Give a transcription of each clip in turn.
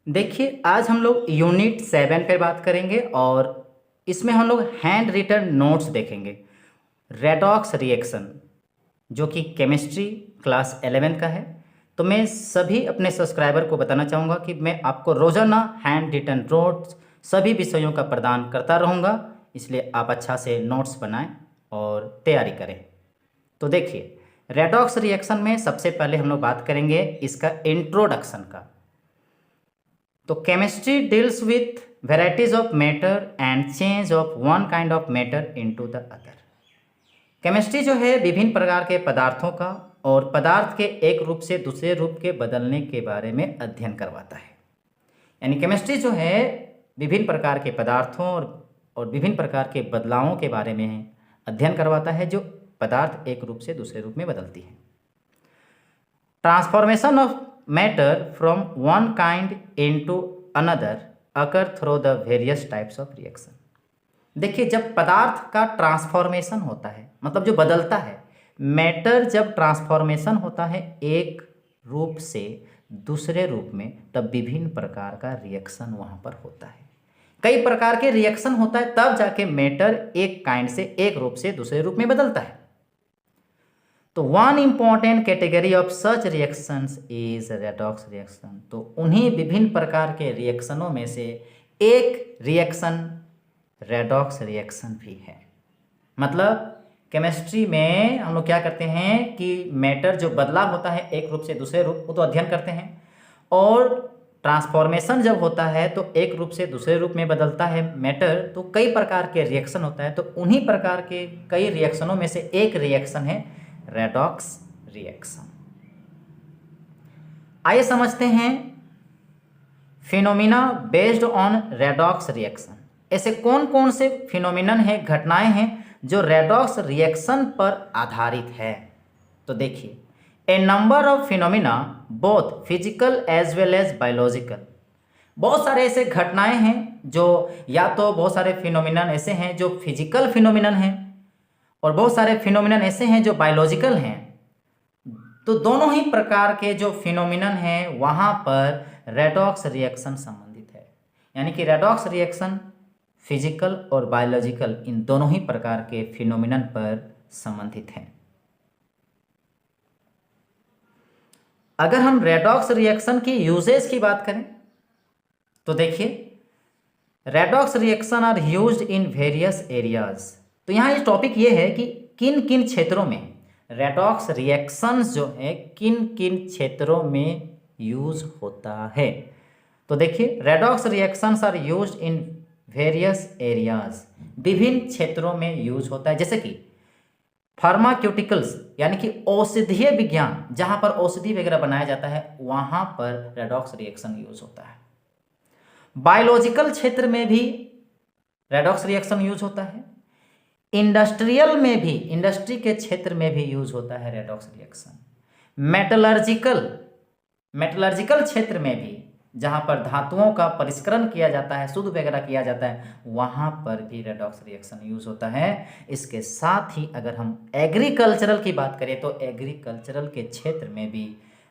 देखिए, आज हम लोग यूनिट 7 पे बात करेंगे और इसमें हम लोग हैंड रिटन नोट्स देखेंगे। रेडॉक्स रिएक्शन जो कि केमिस्ट्री क्लास 11 का है। तो मैं सभी अपने सब्सक्राइबर को बताना चाहूँगा कि मैं आपको रोज़ाना हैंड रिटन नोट्स सभी विषयों का प्रदान करता रहूँगा, इसलिए आप अच्छा से नोट्स बनाएं और तैयारी करें। तो देखिए, रेडॉक्स रिएक्शन में सबसे पहले हम लोग बात करेंगे इसका इंट्रोडक्शन का। तो chemistry deals with varieties of matter and change of one kind of matter into the other. Chemistry जो है विभिन्न प्रकार के पदार्थों का और पदार्थ के एक रूप से दूसरे रूप के बदलने के बारे में अध्ययन करवाता है। यानी केमिस्ट्री जो है विभिन्न प्रकार के पदार्थों और विभिन्न प्रकार के बदलावों के बारे में अध्ययन करवाता है जो पदार्थ एक रूप से दूसरे रूप में बदलती है। Transformation of matter from one kind into another occur through the various types of reaction. देखिए, जब पदार्थ का ट्रांसफॉर्मेशन होता है मतलब जो बदलता है, मैटर जब ट्रांसफॉर्मेशन होता है एक रूप से दूसरे रूप में, तब विभिन्न प्रकार का रिएक्शन वहाँ पर होता है। कई प्रकार के रिएक्शन होता है, तब जाके मैटर एक काइंड से एक रूप से दूसरे रूप में बदलता है। तो one important category of such reactions is redox reaction. तो उन्हीं विभिन्न प्रकार के रिएक्शनों में से एक रिएक्शन रेडॉक्स रिएक्शन भी है। मतलब केमिस्ट्री में हम लोग क्या करते हैं कि मैटर जो बदलाव होता है एक रूप से दूसरे रूप, वो तो अध्ययन करते हैं, और ट्रांसफॉर्मेशन जब होता है तो एक रूप से दूसरे रूप में बदलता है मैटर, तो कई प्रकार के रिएक्शन होता है। तो उन्हीं प्रकार के कई रिएक्शनों में से एक रिएक्शन है रेडॉक्स रिएक्शन। आइए समझते हैं phenomena based on redox reaction. ऐसे कौन कौन से फिनोमिनन हैं, घटनाएं हैं जो रेडॉक्स रिएक्शन पर आधारित है। तो देखिए, a number of phenomena both physical as well as biological. बहुत सारे ऐसे घटनाएं हैं जो या तो बहुत सारे फिनोमिनन ऐसे हैं जो फिजिकल फिनोमिनन हैं और बहुत सारे फिनोमिनन ऐसे हैं जो बायोलॉजिकल हैं। तो दोनों ही प्रकार के जो फिनोमिनन हैं वहाँ पर रेडॉक्स रिएक्शन संबंधित है। यानी कि रेडॉक्स रिएक्शन फिजिकल और बायोलॉजिकल इन दोनों ही प्रकार के फिनोमिनन पर संबंधित है। अगर हम रेडॉक्स रिएक्शन की यूजेस की बात करें तो देखिए, redox reaction are used in various areas. तो यहाँ ये टॉपिक ये है कि किन किन क्षेत्रों में रेडॉक्स रिएक्शंस जो है किन किन क्षेत्रों में यूज होता है। तो देखिए, redox reactions are used in various areas, विभिन्न क्षेत्रों में यूज होता है। जैसे कि फार्माक्यूटिकल्स यानी कि औषधीय विज्ञान, जहाँ पर औषधि वगैरह बनाया जाता है वहाँ पर रेडॉक्स रिएक्शन यूज होता है। बायोलॉजिकल क्षेत्र में भी रेडॉक्स रिएक्शन यूज होता है। इंडस्ट्रियल में भी, इंडस्ट्री के क्षेत्र में भी यूज होता है रेडॉक्स रिएक्शन। मेटलर्जिकल क्षेत्र में भी, जहाँ पर धातुओं का परिष्करण किया जाता है, शुद्ध वगैरह किया जाता है, वहाँ पर भी रेडॉक्स रिएक्शन यूज होता है। इसके साथ ही अगर हम एग्रीकल्चरल की बात करें तो एग्रीकल्चरल के क्षेत्र में भी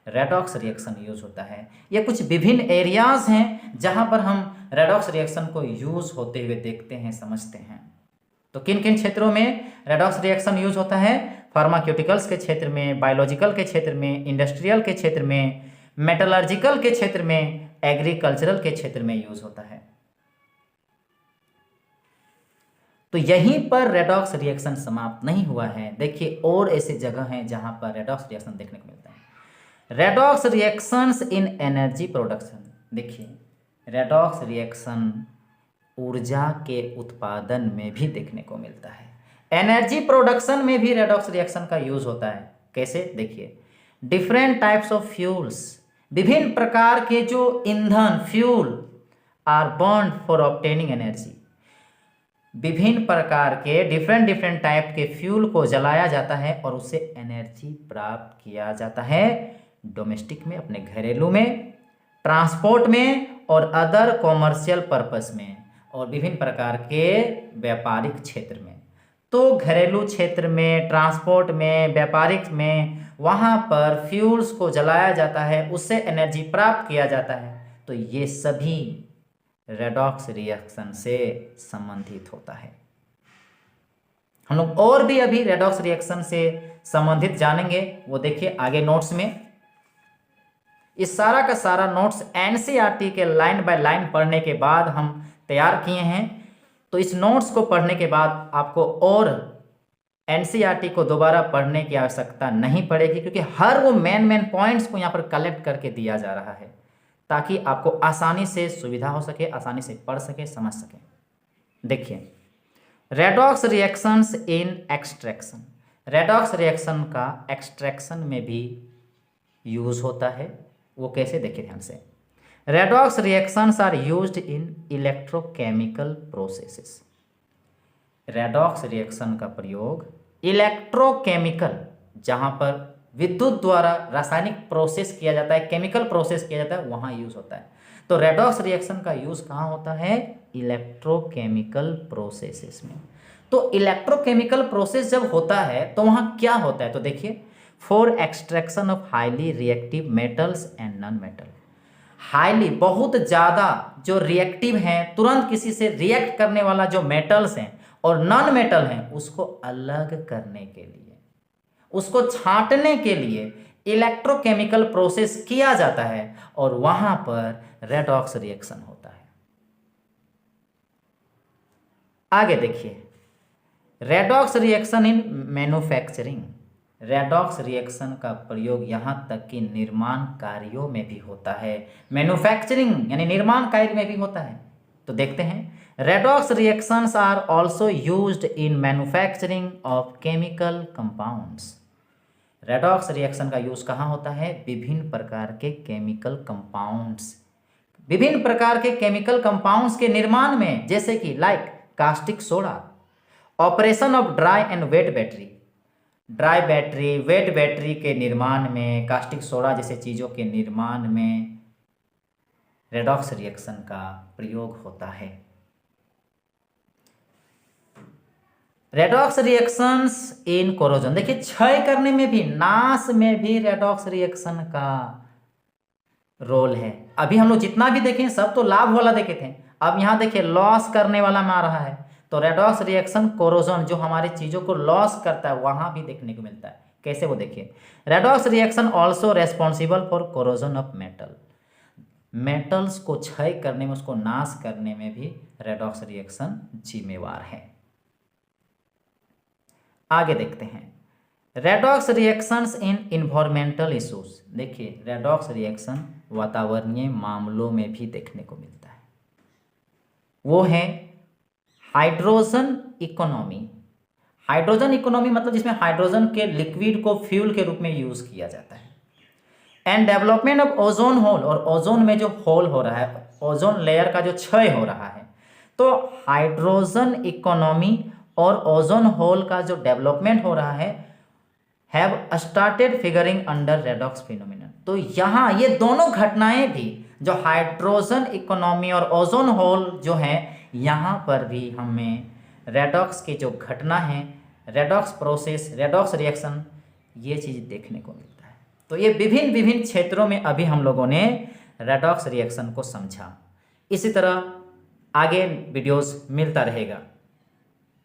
रेडॉक्स रिएक्शन यूज होता है। ये कुछ विभिन्न एरियाज हैं जहाँ पर हम रेडॉक्स रिएक्शन को यूज होते हुए देखते हैं, समझते हैं। तो किन किन क्षेत्रों में रेडॉक्स रिएक्शन यूज होता है? फार्माक्यूटिकल्स के क्षेत्र में, बायोलॉजिकल के क्षेत्र में, इंडस्ट्रियल के क्षेत्र में, मेटलर्जिकल के क्षेत्र में, एग्रीकल्चरल के क्षेत्र में यूज होता है। तो यहीं पर रेडॉक्स रिएक्शन समाप्त नहीं हुआ है। देखिए, और ऐसे जगह हैं जहां पर रेडॉक्स रिएक्शन देखने को मिलता है। Redox reactions in energy production. देखिए, रेडॉक्स रिएक्शन ऊर्जा के उत्पादन में भी देखने को मिलता है। एनर्जी प्रोडक्शन में भी रेडॉक्स रिएक्शन का यूज होता है। कैसे? देखिए, डिफरेंट टाइप्स ऑफ फ्यूल्स, विभिन्न प्रकार के जो ईंधन fuel are burn for obtaining energy. विभिन्न प्रकार के डिफरेंट टाइप के फ्यूल को जलाया जाता है और उससे एनर्जी प्राप्त किया जाता है, डोमेस्टिक में, अपने घरेलू में, ट्रांसपोर्ट में और अदर कॉमर्शियल पर्पस में, और विभिन्न प्रकार के व्यापारिक क्षेत्र में। तो घरेलू क्षेत्र में, ट्रांसपोर्ट में, व्यापारिक में, वहाँ पर फ्यूल्स को जलाया जाता है, उससे एनर्जी प्राप्त किया जाता है। तो ये सभी रेडॉक्स रिएक्शन से संबंधित होता है। हम लोग और भी अभी रेडॉक्स रिएक्शन से संबंधित जानेंगे, वो देखिए आगे नोट्स में। इस सारा का सारा नोट्स एनसीईआरटी के लाइन बाय लाइन पढ़ने के बाद हम तैयार किए हैं। तो इस नोट्स को पढ़ने के बाद आपको और एनसीईआरटी को दोबारा पढ़ने की आवश्यकता नहीं पड़ेगी, क्योंकि हर वो मेन पॉइंट्स को यहाँ पर कलेक्ट करके दिया जा रहा है, ताकि आपको आसानी से सुविधा हो सके, आसानी से पढ़ सके, समझ सके। देखिए, redox reactions in extraction, redox reaction का एक्सट्रैक्शन में भी यूज होता है। वो कैसे, देखिए ध्यान से। Redox reactions are used in electrochemical processes. Redox reaction का प्रयोग इलेक्ट्रोकेमिकल, जहां पर विद्युत द्वारा रासायनिक प्रोसेस किया जाता है, केमिकल प्रोसेस किया जाता है, वहां यूज होता है। तो रेडॉक्स रिएक्शन का यूज कहाँ होता है? इलेक्ट्रोकेमिकल प्रोसेसेस में। तो इलेक्ट्रोकेमिकल प्रोसेस जब होता है तो वहां क्या होता है? तो देखिए, for extraction of highly reactive metals and non metal. Highly, बहुत ज़्यादा जो रिएक्टिव हैं, तुरंत किसी से रिएक्ट करने वाला जो मेटल्स हैं और नॉन मेटल हैं, उसको अलग करने के लिए, उसको छांटने के लिए इलेक्ट्रोकेमिकल प्रोसेस किया जाता है, और वहां पर रेडॉक्स रिएक्शन होता है। आगे देखिए, redox reaction in manufacturing. Redox reaction का प्रयोग यहां तक कि निर्माण कार्यों में भी होता है। मैन्युफैक्चरिंग यानी निर्माण कार्य में भी होता है। तो देखते हैं, redox reactions are also used in manufacturing of chemical compounds. Redox reaction का यूज कहाँ होता है? विभिन्न प्रकार के केमिकल कंपाउंड्स, विभिन्न प्रकार के केमिकल कंपाउंड्स के निर्माण में, जैसे कि like caustic soda, operation of dry and wet battery, dry battery, wet battery के निर्माण में, कास्टिक सोडा जैसे चीज़ों के निर्माण में रेडॉक्स रिएक्शन का प्रयोग होता है। रेडॉक्स रिएक्शंस इन कोरोजन, देखिए क्षय करने में भी, नाश में भी रेडॉक्स रिएक्शन का रोल है। अभी हम लोग जितना भी देखें सब तो लाभ वाला देखे थे, अब यहाँ देखिए लॉस करने वाला में आ रहा है। तो रेडॉक्स रिएक्शन कोरोजन, जो हमारी चीज़ों को लॉस करता है, वहाँ भी देखने को मिलता है। कैसे, वो देखिए, redox reaction also responsible for corrosion of metal. Metals को क्षय करने में, उसको नाश करने में भी रेडॉक्स रिएक्शन जिम्मेवार है। आगे देखते हैं, redox reactions in environmental issues. देखिए, रेडॉक्स रिएक्शन वातावरणीय मामलों में भी देखने को मिलता है। वो है हाइड्रोजन इकोनॉमी। हाइड्रोजन इकोनॉमी मतलब जिसमें हाइड्रोजन के लिक्विड को फ्यूल के रूप में यूज किया जाता है। And development of ozone hole, और ओजोन में जो होल हो रहा है, ओजोन लेयर का जो क्षय हो रहा है, तो हाइड्रोजन इकोनॉमी और ओजोन होल का जो डेवलपमेंट हो रहा है, have started figuring under redox phenomenon. तो यहाँ ये दोनों घटनाएं भी, जो हाइड्रोजन इकोनॉमी और ओजोन होल जो है, यहाँ पर भी हमें रेडॉक्स की जो घटना है, रेडॉक्स प्रोसेस, रेडॉक्स रिएक्शन, ये चीज़ देखने को मिलता है। तो ये विभिन्न क्षेत्रों में अभी हम लोगों ने रेडॉक्स रिएक्शन को समझा। इसी तरह आगे वीडियोस मिलता रहेगा।